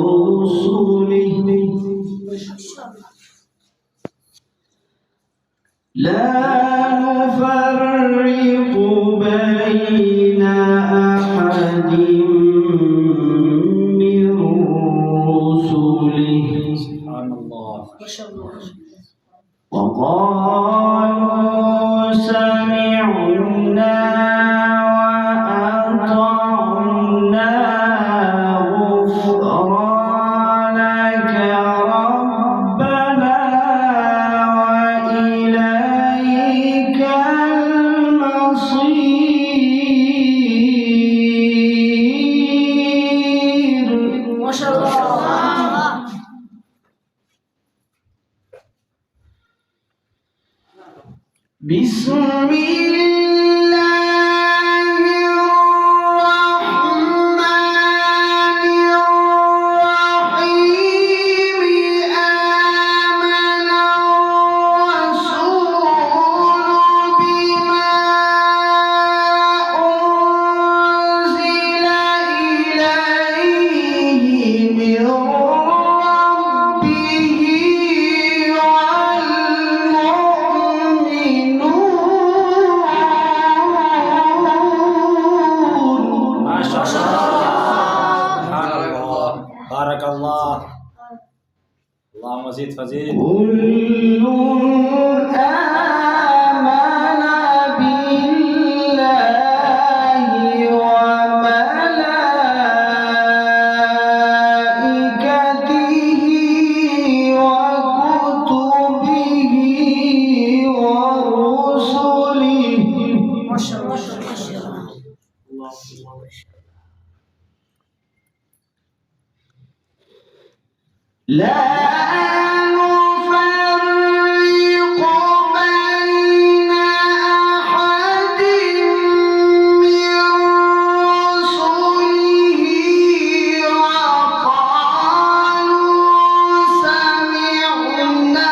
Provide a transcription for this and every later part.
ورسله لا نفرق بين أحد من رسله سبحان الله وقالوا سمعنا وأطعنا غفرانك ربنا وإليك المصير ما شاء الله. بسم الله الرحمن الرحيم آمن الرسول بما أنزل إليه من ربه بارك الله. اللهم زد فزيد. كل آمن بالله وملائكته وكتبه ورسله ما شاء الله. لا نفرق بين أحد من رسله وقالوا سمعنا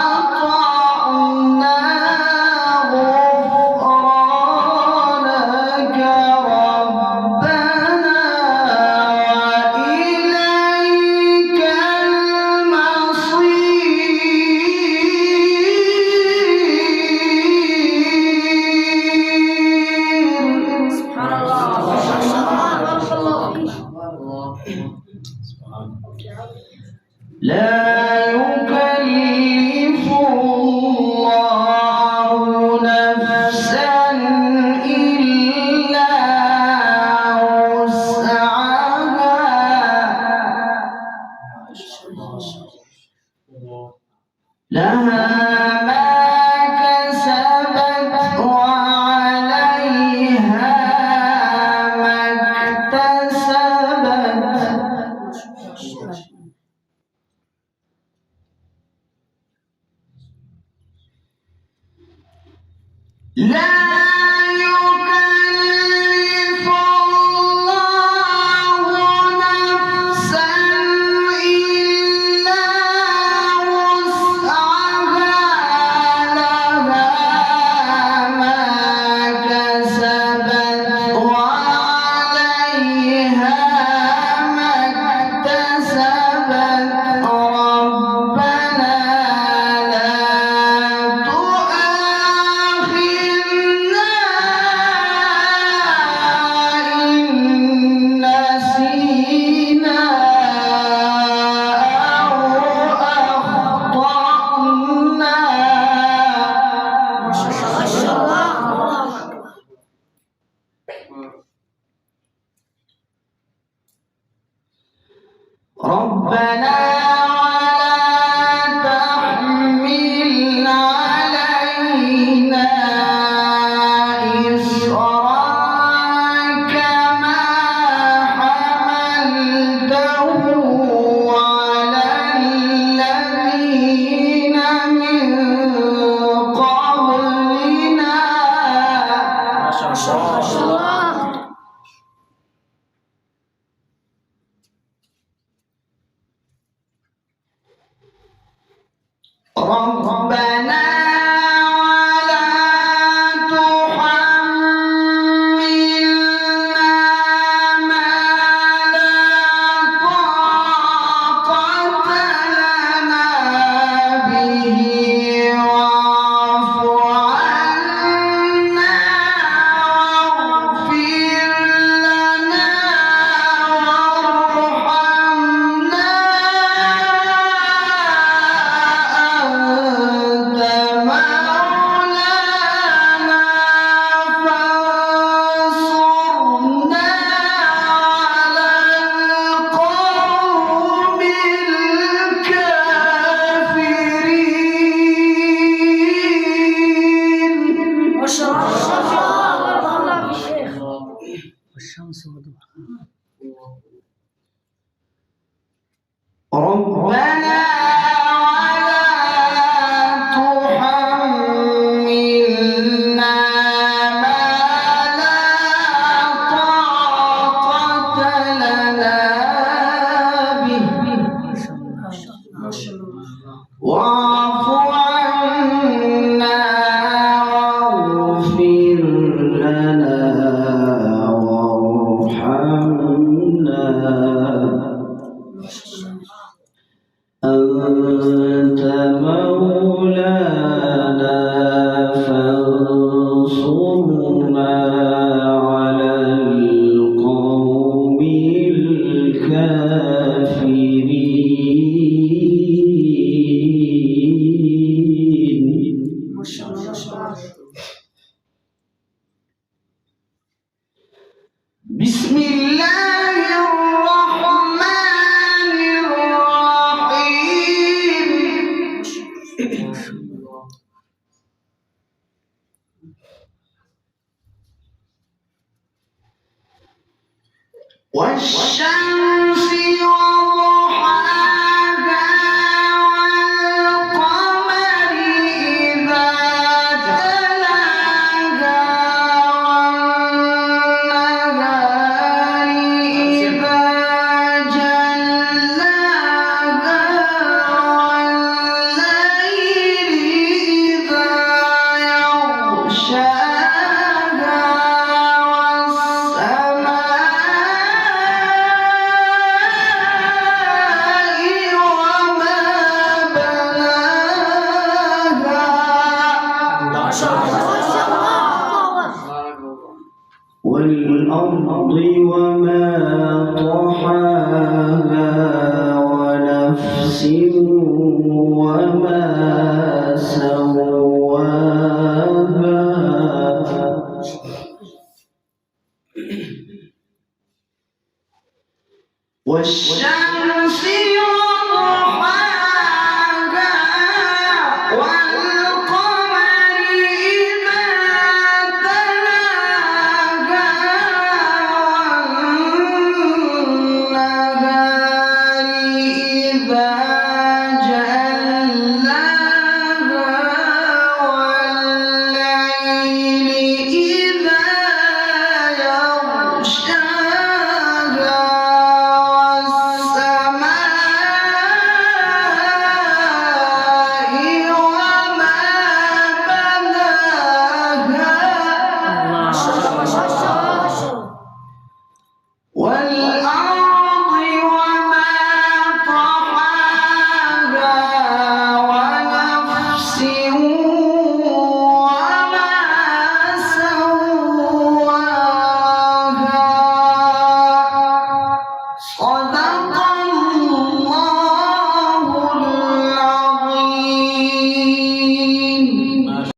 وأطعنا غفرانك ربنا لا يكلف الله نفسا إلا وسعها لها ما كسبت وعليها ما اكتسبت لا يكلف الله نفسا إلا وسعها لها ما كسبت وعليها ما اكتسبت ربنا لا تؤاخذنا إن نسينا أو أخطأنا ما شاء الله. ربنا ولا تحمل علينا إصرا كما حملته على الذين من قبلنا ما شاء الله. ربنا ولا تحملنا ربنا تحملنا ما لا طاقة لنا به واعف عنا واغفر لنا وارحمنا أنت مولانا فانصرنا على القوم الكافرين. بسم الله الرحمن الرحيم. والشمس وضحاها والقمر إذا تلاها والنهار إذا جلاها والليل إذا يغشاها والأرض وما طحاها ونفس وما سواها والشمس وضحاها والقمر إذا تلاها والنهار إذا جلاها والليل إذا يغشاها والأرض وما طحاها ونفس وما سواها